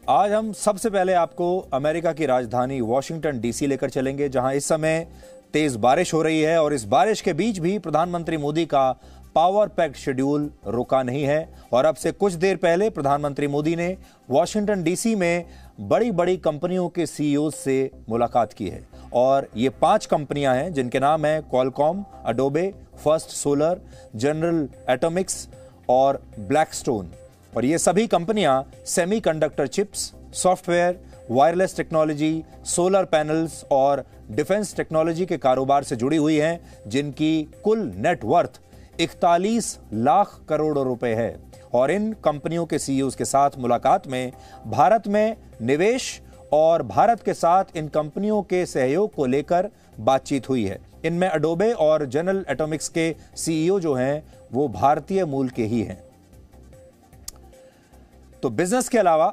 आज हम सबसे पहले आपको अमेरिका की राजधानी वॉशिंगटन डीसी लेकर चलेंगे, जहां इस समय तेज बारिश हो रही है और इस बारिश के बीच भी प्रधानमंत्री मोदी का पावर पैक्ड शेड्यूल रुका नहीं है। और अब से कुछ देर पहले प्रधानमंत्री मोदी ने वॉशिंगटन डीसी में बड़ी बड़ी कंपनियों के सीईओ से मुलाकात की है। और ये 5 कंपनियां हैं जिनके नाम है Qualcomm, Adobe, first solar, general Atomics और ब्लैकस्टोन। और ये सभी कंपनियां semiconductor chips, software, wireless technology, solar panels और डिफेंस टेक्नोलॉजी के कारोबार से जुड़ी हुई हैं, जिनकी कुल नेटवर्थ 41 लाख करोड़ रुपए है। और इन कंपनियों के सीईओ के साथ मुलाकात में भारत में निवेश और भारत के साथ इन कंपनियों के सहयोग को लेकर बातचीत हुई है। इनमें अडोबे और जनरल एटॉमिक्स के सीईओ जो हैं वो भारतीय मूल के ही हैं। तो बिजनेस के अलावा,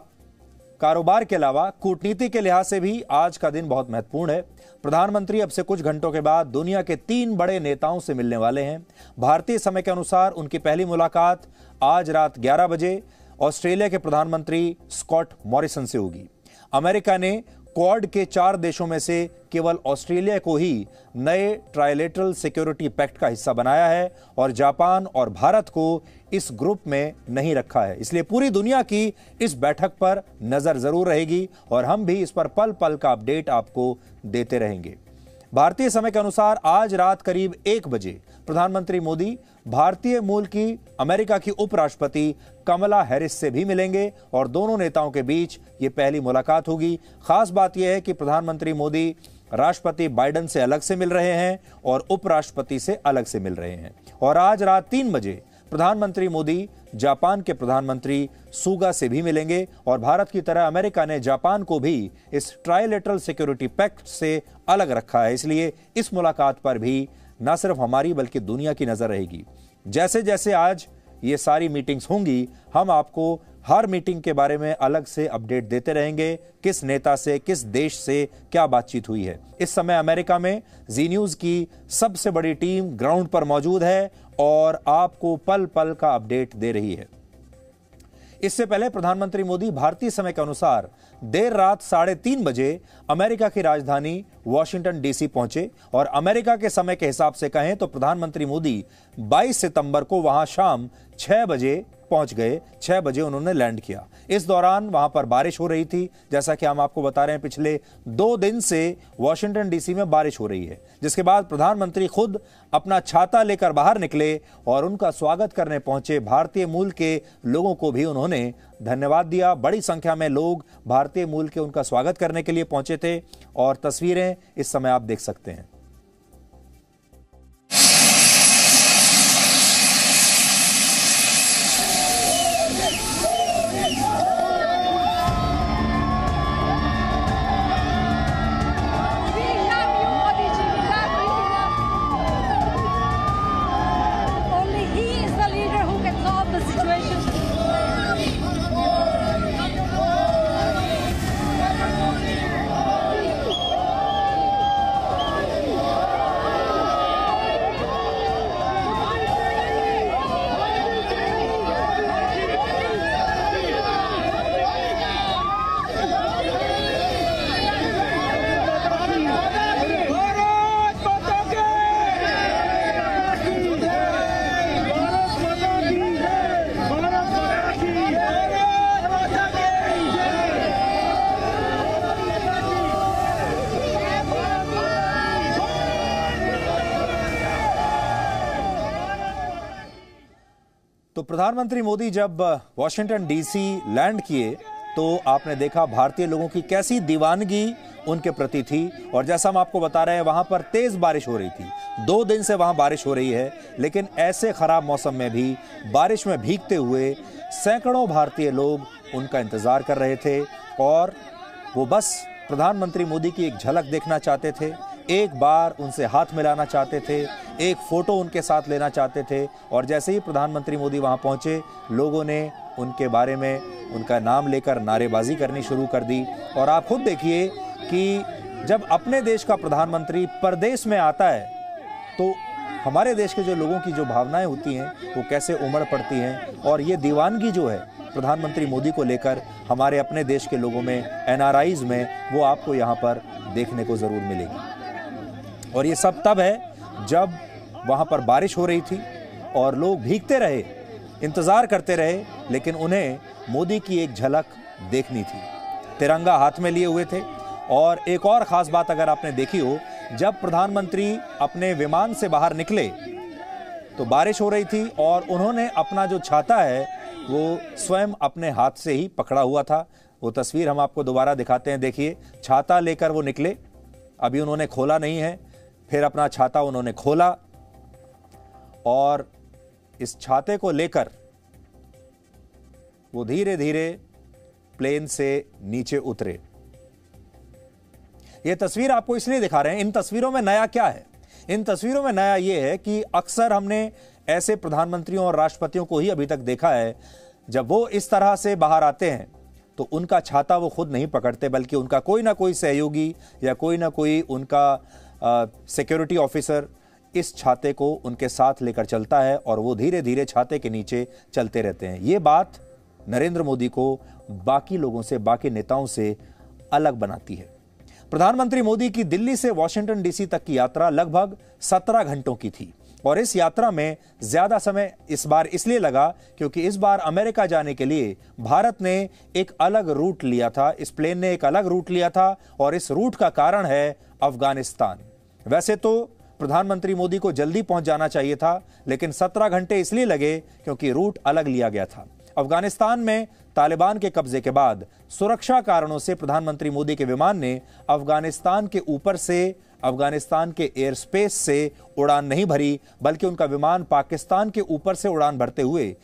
कारोबार के अलावा कूटनीति के लिहाज से भी आज का दिन बहुत महत्वपूर्ण है। प्रधानमंत्री अब से कुछ घंटों के बाद दुनिया के 3 बड़े नेताओं से मिलने वाले हैं। भारतीय समय के अनुसार उनकी पहली मुलाकात आज रात 11 बजे ऑस्ट्रेलिया के प्रधानमंत्री स्कॉट मॉरिसन से होगी। अमेरिका ने क्वाड के 4 देशों में से केवल ऑस्ट्रेलिया को ही नए ट्राइलेटरल सिक्योरिटी पैक्ट का हिस्सा बनाया है और जापान और भारत को इस ग्रुप में नहीं रखा है। इसलिए पूरी दुनिया की इस बैठक पर नजर जरूर रहेगी और हम भी इस पर पल पल का अपडेट आपको देते रहेंगे। भारतीय समय के अनुसार आज रात करीब 1 बजे प्रधानमंत्री मोदी भारतीय मूल की अमेरिका की उपराष्ट्रपति कमला हैरिस से भी मिलेंगे और दोनों नेताओं के बीच ये पहली मुलाकात होगी। खास बात यह है कि प्रधानमंत्री मोदी राष्ट्रपति बाइडेन से अलग से मिल रहे हैं और उपराष्ट्रपति से अलग से मिल रहे हैं। और आज रात 3 बजे प्रधानमंत्री मोदी जापान के प्रधानमंत्री सुगा से भी मिलेंगे। और भारत की तरह अमेरिका ने जापान को भी इस ट्राइलेटरल सिक्योरिटी पैक्ट से अलग रखा है। इसलिए इस मुलाकात पर भी न सिर्फ हमारी बल्कि दुनिया की नजर रहेगी। जैसे जैसे आज ये सारी मीटिंग्स होंगी, हम आपको हर मीटिंग के बारे में अलग से अपडेट देते रहेंगे, किस नेता से, किस देश से क्या बातचीत हुई है। इस समय अमेरिका में जी न्यूज की सबसे बड़ी टीम ग्राउंड पर मौजूद है और आपको पल पल का अपडेट दे रही है। इससे पहले प्रधानमंत्री मोदी भारतीय समय के अनुसार देर रात 3:30 बजे अमेरिका की राजधानी वॉशिंगटन डीसी पहुंचे। और अमेरिका के समय के हिसाब से कहें तो प्रधानमंत्री मोदी 22 सितंबर को वहां शाम 6 बजे पहुंच गए। 6 बजे उन्होंने लैंड किया। इस दौरान वहां पर बारिश हो रही थी। जैसा कि हम आपको बता रहे हैं, पिछले 2 दिन से वॉशिंगटन डीसी में बारिश हो रही है, जिसके बाद प्रधानमंत्री खुद अपना छाता लेकर बाहर निकले और उनका स्वागत करने पहुंचे भारतीय मूल के लोगों को भी उन्होंने धन्यवाद दिया। बड़ी संख्या में लोग भारतीय मूल के उनका स्वागत करने के लिए पहुंचे थे और तस्वीरें इस समय आप देख सकते हैं। तो प्रधानमंत्री मोदी जब वॉशिंगटन डीसी लैंड किए तो आपने देखा भारतीय लोगों की कैसी दीवानगी उनके प्रति थी। और जैसा हम आपको बता रहे हैं, वहां पर तेज बारिश हो रही थी। 2 दिन से वहां बारिश हो रही है, लेकिन ऐसे खराब मौसम में भी बारिश में भीगते हुए सैकड़ों भारतीय लोग उनका इंतजार कर रहे थे और वो बस प्रधानमंत्री मोदी की एक झलक देखना चाहते थे, एक बार उनसे हाथ मिलाना चाहते थे, एक फोटो उनके साथ लेना चाहते थे। और जैसे ही प्रधानमंत्री मोदी वहां पहुंचे, लोगों ने उनके बारे में, उनका नाम लेकर नारेबाजी करनी शुरू कर दी। और आप खुद देखिए कि जब अपने देश का प्रधानमंत्री परदेश में आता है तो हमारे देश के जो लोगों की जो भावनाएं होती हैं वो कैसे उमड़ पड़ती हैं। और ये दीवानगी जो है प्रधानमंत्री मोदी को लेकर हमारे अपने देश के लोगों में, एनआरआईज में, वो आपको यहाँ पर देखने को ज़रूर मिलेगी। और ये सब तब है जब वहाँ पर बारिश हो रही थी और लोग भीगते रहे, इंतज़ार करते रहे, लेकिन उन्हें मोदी की एक झलक देखनी थी। तिरंगा हाथ में लिए हुए थे। और एक और ख़ास बात अगर आपने देखी हो, जब प्रधानमंत्री अपने विमान से बाहर निकले तो बारिश हो रही थी और उन्होंने अपना जो छाता है वो स्वयं अपने हाथ से ही पकड़ा हुआ था। वो तस्वीर हम आपको दोबारा दिखाते हैं। देखिए, छाता लेकर वो निकले, अभी उन्होंने खोला नहीं है, फिर अपना छाता उन्होंने खोला और इस छाते को लेकर वो धीरे धीरे प्लेन से नीचे उतरे। ये तस्वीर आपको इसलिए दिखा रहे हैं, इन तस्वीरों में नया क्या है? इन तस्वीरों में नया यह है कि अक्सर हमने ऐसे प्रधानमंत्रियों और राष्ट्रपतियों को ही अभी तक देखा है, जब वो इस तरह से बाहर आते हैं तो उनका छाता वो खुद नहीं पकड़ते, बल्कि उनका कोई ना कोई सहयोगी या कोई ना कोई उनका सिक्योरिटी ऑफिसर इस छाते को उनके साथ लेकर चलता है और वो धीरे धीरे छाते के नीचे चलते रहते हैं। ये बात नरेंद्र मोदी को बाकी लोगों से, बाकी नेताओं से अलग बनाती है। प्रधानमंत्री मोदी की दिल्ली से वॉशिंगटन डीसी तक की यात्रा लगभग 17 घंटों की थी और इस यात्रा में ज्यादा समय इस बार इसलिए लगा क्योंकि इस बार अमेरिका जाने के लिए भारत ने एक अलग रूट लिया था। इस प्लेन ने एक अलग रूट लिया था और इस रूट का कारण है अफगानिस्तान। वैसे तो प्रधानमंत्री मोदी को जल्दी पहुंच जाना चाहिए था, लेकिन 17 घंटे इसलिए लगे क्योंकि रूट अलग लिया गया था। अफगानिस्तान में तालिबान के कब्जे के बाद सुरक्षा कारणों से प्रधानमंत्री मोदी के विमान ने अफगानिस्तान के ऊपर से, अफगानिस्तान के एयर स्पेस से उड़ान नहीं भरी, बल्कि उनका विमान पाकिस्तान के ऊपर से उड़ान भरते हुए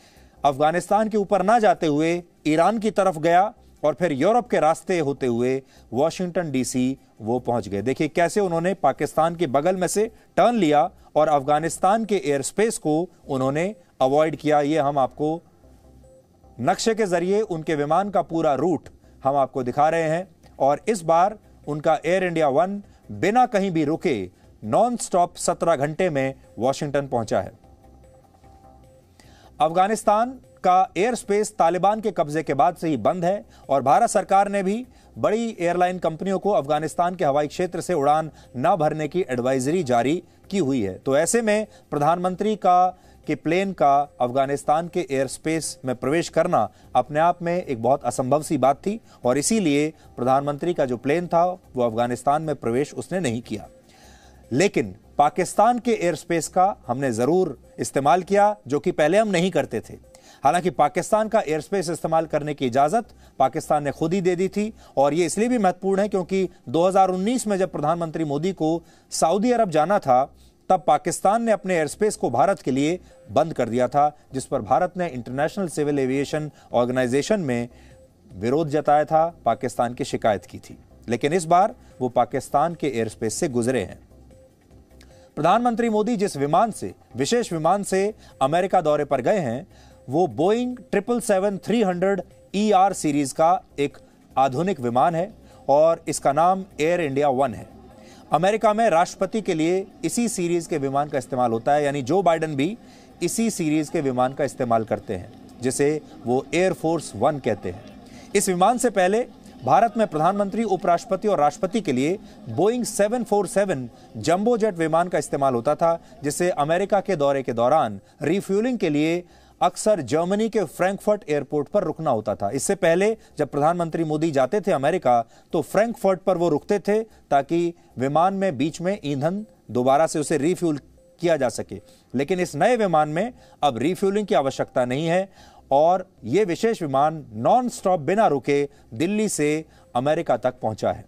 अफगानिस्तान के ऊपर ना जाते हुए ईरान की तरफ गया और फिर यूरोप के रास्ते होते हुए वॉशिंगटन डीसी वो पहुंच गए। देखिए कैसे उन्होंने पाकिस्तान के बगल में से टर्न लिया और अफगानिस्तान के एयर स्पेस को उन्होंने अवॉइड किया। ये हम आपको नक्शे के जरिए उनके विमान का पूरा रूट हम आपको दिखा रहे हैं और इस बार उनका एयर इंडिया 1 बिना कहीं भी रुके नॉन स्टॉप 17 घंटे में वॉशिंगटन पहुंचा है। अफगानिस्तान का एयर स्पेस तालिबान के कब्जे के बाद से ही बंद है और भारत सरकार ने भी बड़ी एयरलाइन कंपनियों को अफगानिस्तान के हवाई क्षेत्र से उड़ान न भरने की एडवाइजरी जारी की हुई है। तो ऐसे में प्रधानमंत्री के प्लेन का अफगानिस्तान के एयर स्पेस में प्रवेश करना अपने आप में एक बहुत असंभव सी बात थी और इसीलिए प्रधानमंत्री का जो प्लेन था वो अफगानिस्तान में प्रवेश उसने नहीं किया। लेकिन पाकिस्तान के एयर स्पेस का हमने जरूर इस्तेमाल किया, जो कि पहले हम नहीं करते थे। हालांकि पाकिस्तान का एयर स्पेस इस्तेमाल करने की इजाजत पाकिस्तान ने खुद ही दे दी थी और यह इसलिए भी महत्वपूर्ण है क्योंकि 2019 में जब प्रधानमंत्री मोदी को सऊदी अरब जाना था तब पाकिस्तान ने अपने एयर स्पेस को भारत के लिए बंद कर दिया था, जिस पर भारत ने इंटरनेशनल सिविल एविएशन ऑर्गेनाइजेशन में विरोध जताया था, पाकिस्तान की शिकायत की थी। लेकिन इस बार वो पाकिस्तान के एयर स्पेस से गुजरे हैं। प्रधानमंत्री मोदी जिस विमान से, विशेष विमान से अमेरिका दौरे पर गए हैं वो बोइंग 777-300 ER सीरीज का एक आधुनिक विमान है और इसका नाम एयर इंडिया 1 है। अमेरिका में राष्ट्रपति के लिए इसी सीरीज के विमान का इस्तेमाल होता है, यानी जो बाइडेन भी इसी सीरीज के विमान का इस्तेमाल करते हैं, जिसे वो एयरफोर्स 1 कहते हैं। इस विमान से पहले भारत में प्रधानमंत्री, उपराष्ट्रपति और राष्ट्रपति के लिए बोइंग 747 जंबो जेट विमान का इस्तेमाल होता था, जिसे अमेरिका के दौरे के दौरान रिफ्यूलिंग के लिए अक्सर जर्मनी के फ्रैंकफर्ट एयरपोर्ट पर रुकना होता था। इससे पहले जब प्रधानमंत्री मोदी जाते थे अमेरिका तो फ्रैंकफर्ट पर वो रुकते थे ताकि विमान में बीच में ईंधन दोबारा से उसे रिफ्यूल किया जा सके। लेकिन इस नए विमान में अब रिफ्यूलिंग की आवश्यकता नहीं है और यह विशेष विमान नॉन स्टॉप बिना रुके दिल्ली से अमेरिका तक पहुंचा है।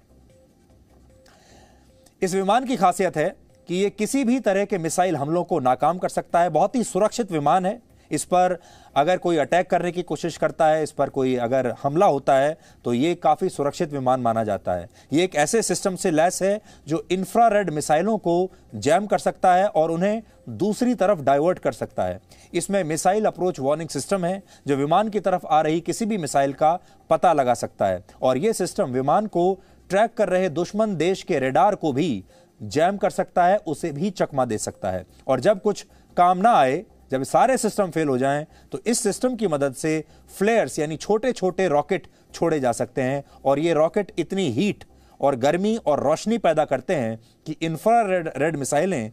इस विमान की खासियत है कि यह किसी भी तरह के मिसाइल हमलों को नाकाम कर सकता है। बहुत ही सुरक्षित विमान है। इस पर अगर कोई अटैक करने की कोशिश करता है, इस पर कोई अगर हमला होता है तो ये काफ़ी सुरक्षित विमान माना जाता है। ये एक ऐसे सिस्टम से लैस है जो इंफ्रारेड मिसाइलों को जैम कर सकता है और उन्हें दूसरी तरफ डाइवर्ट कर सकता है। इसमें मिसाइल अप्रोच वार्निंग सिस्टम है जो विमान की तरफ आ रही किसी भी मिसाइल का पता लगा सकता है और यह सिस्टम विमान को ट्रैक कर रहे दुश्मन देश के रेडार को भी जैम कर सकता है, उसे भी चकमा दे सकता है। और जब कुछ काम ना आए, जब सारे सिस्टम फेल हो जाएं तो इस सिस्टम की मदद से फ्लेयर्स यानी छोटे छोटे रॉकेट छोड़े जा सकते हैं, और ये रॉकेट इतनी हीट और गर्मी और रोशनी पैदा करते हैं कि इंफ्रारेड मिसाइलें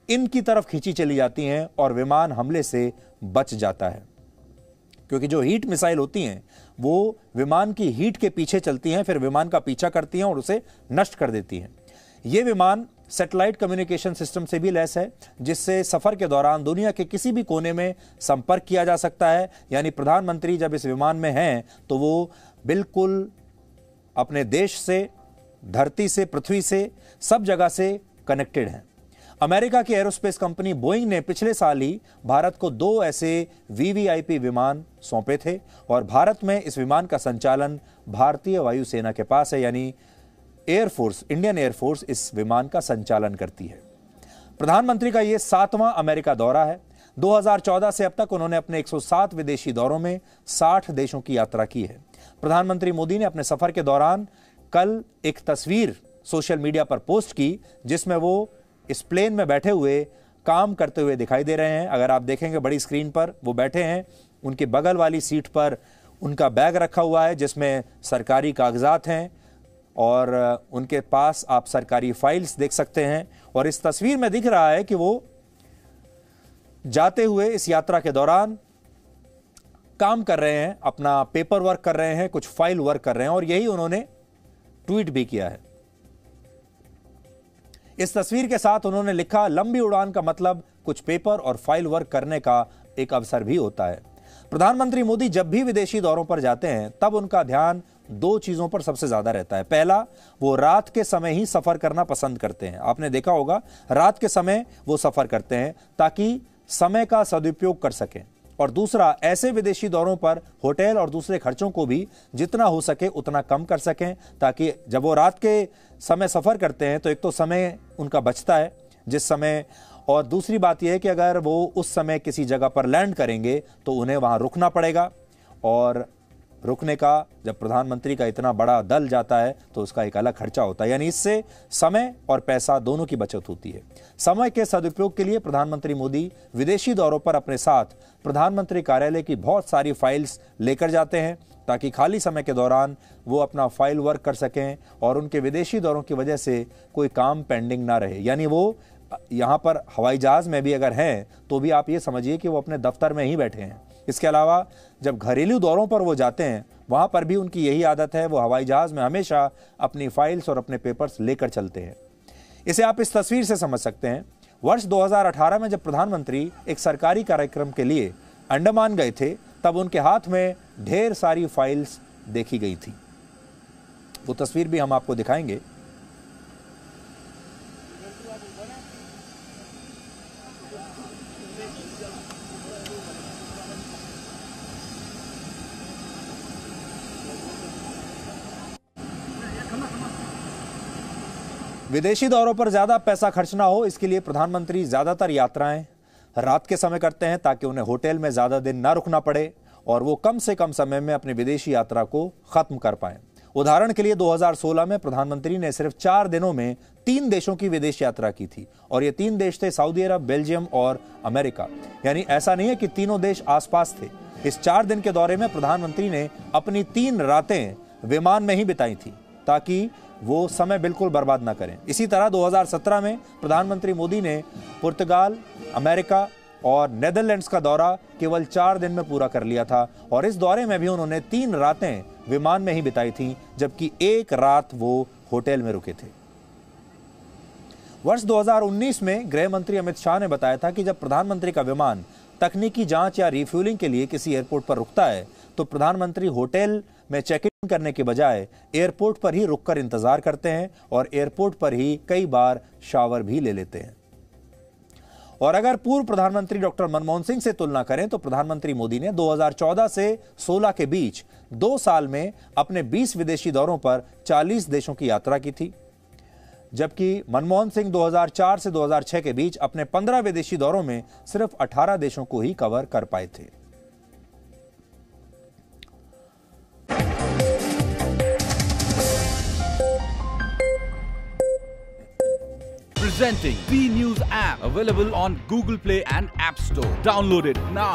इनकी तरफ खींची चली जाती हैं और विमान हमले से बच जाता है। क्योंकि जो हीट मिसाइल होती हैं वो विमान की हीट के पीछे चलती हैं, फिर विमान का पीछा करती हैं और उसे नष्ट कर देती हैं। ये विमान सैटेलाइट कम्युनिकेशन सिस्टम से भी लैस है, जिससे सफर के दौरान दुनिया के किसी भी कोने में संपर्क किया जा सकता है। यानी प्रधानमंत्री जब इस विमान में हैं तो वो बिल्कुल अपने देश से, धरती से, पृथ्वी से, सब जगह से कनेक्टेड हैं। अमेरिका की एरोस्पेस कंपनी बोइंग ने पिछले साल ही भारत को 2 ऐसे वीवीआईपी विमान सौंपे थे, और भारत में इस विमान का संचालन भारतीय वायुसेना के पास है। यानी एयरफोर्स, इंडियन एयरफोर्स इस विमान का संचालन करती है। प्रधानमंत्री का यह 7वां अमेरिका दौरा है। 2014 से अब तक उन्होंने अपने 107 विदेशी दौरों में 60 देशों की यात्रा की है। प्रधानमंत्री मोदी ने अपने सफर के दौरान कल एक तस्वीर सोशल मीडिया पर पोस्ट की, जिसमें वो इस प्लेन में बैठे हुए काम करते हुए दिखाई दे रहे हैं। अगर आप देखेंगे बड़ी स्क्रीन पर, वो बैठे हैं, उनके बगल वाली सीट पर उनका बैग रखा हुआ है जिसमें सरकारी कागजात हैं, और उनके पास आप सरकारी फाइल्स देख सकते हैं। और इस तस्वीर में दिख रहा है कि वो जाते हुए इस यात्रा के दौरान काम कर रहे हैं, अपना पेपर वर्क कर रहे हैं, कुछ फाइल वर्क कर रहे हैं, और यही उन्होंने ट्वीट भी किया है। इस तस्वीर के साथ उन्होंने लिखा, लंबी उड़ान का मतलब कुछ पेपर और फाइल वर्क करने का एक अवसर भी होता है। प्रधानमंत्री मोदी जब भी विदेशी दौरों पर जाते हैं तब उनका ध्यान 2 चीजों पर सबसे ज्यादा रहता है। पहला, वो रात के समय ही सफर करना पसंद करते हैं। आपने देखा होगा रात के समय वो सफर करते हैं ताकि समय का सदुपयोग कर सकें। और दूसरा, ऐसे विदेशी दौरों पर होटल और दूसरे खर्चों को भी जितना हो सके उतना कम कर सकें, ताकि जब वो रात के समय सफर करते हैं तो एक तो समय उनका बचता है जिस समय, और दूसरी बात यह है कि अगर वो उस समय किसी जगह पर लैंड करेंगे तो उन्हें वहां रुकना पड़ेगा, और रुकने का, जब प्रधानमंत्री का इतना बड़ा दल जाता है तो उसका एक अलग खर्चा होता है। यानी इससे समय और पैसा दोनों की बचत होती है। समय के सदुपयोग के लिए प्रधानमंत्री मोदी विदेशी दौरों पर अपने साथ प्रधानमंत्री कार्यालय की बहुत सारी फाइल्स लेकर जाते हैं, ताकि खाली समय के दौरान वो अपना फाइल वर्क कर सकें और उनके विदेशी दौरों की वजह से कोई काम पेंडिंग ना रहे। यानी वो यहाँ पर हवाई जहाज में भी अगर हैं तो भी आप ये समझिए कि वो अपने दफ्तर में ही बैठे हैं। इसके अलावा जब घरेलू दौरों पर वो जाते हैं वहां पर भी उनकी यही आदत है, वो हवाई जहाज में हमेशा अपनी फाइल्स और अपने पेपर्स लेकर चलते हैं। इसे आप इस तस्वीर से समझ सकते हैं। वर्ष 2018 में जब प्रधानमंत्री एक सरकारी कार्यक्रम के लिए अंडमान गए थे तब उनके हाथ में ढेर सारी फाइल्स देखी गई थी। वो तस्वीर भी हम आपको दिखाएंगे। विदेशी दौरों पर ज्यादा पैसा खर्च ना हो, इसके लिए प्रधानमंत्री ज्यादातर यात्राएं रात के समय करते हैं ताकि उन्हें होटल में ज्यादा दिन ना रुकना पड़े और वो कम से कम समय में अपनी विदेशी यात्रा को खत्म कर पाएं। उदाहरण के लिए 2016 में प्रधानमंत्री ने सिर्फ 4 दिनों में 3 देशों की विदेश यात्रा की थी, और ये 3 देश थे सऊदी अरब, बेल्जियम और अमेरिका। यानी ऐसा नहीं है कि तीनों देश आसपास थे। इस 4 दिन के दौरे में प्रधानमंत्री ने अपनी 3 रातें विमान में ही बिताई थी ताकि वो समय बिल्कुल बर्बाद ना करें। इसी तरह 2017 में प्रधानमंत्री मोदी ने पुर्तगाल, अमेरिका और नेदरलैंड्स का दौरा केवल 4 दिन में पूरा कर लिया था, और इस दौरे में भी उन्होंने 3 रातें विमान में ही बिताई थी, जबकि 1 रात वो होटल में रुके थे। वर्ष 2019 में गृह मंत्री अमित शाह ने बताया था कि जब प्रधानमंत्री का विमान तकनीकी जांच या रिफ्यूलिंग के लिए किसी एयरपोर्ट पर रुकता है तो प्रधानमंत्री होटल में चेक इन करने के बजाय एयरपोर्ट पर ही रुककर इंतजार करते हैं और एयरपोर्ट पर ही कई बार शावर भी ले लेते हैं। और अगर पूर्व प्रधानमंत्री डॉक्टर मनमोहन सिंह से तुलना करें तो प्रधानमंत्री मोदी ने 2014 से 16 के बीच 2 साल में अपने 20 विदेशी दौरों पर 40 देशों की यात्रा की थी, जबकि मनमोहन सिंह 2004 से 2006 के बीच अपने 15 विदेशी दौरों में सिर्फ 18 देशों को ही कवर कर पाए थे। Presenting V News app, available on Google Play and App Store. Download it now.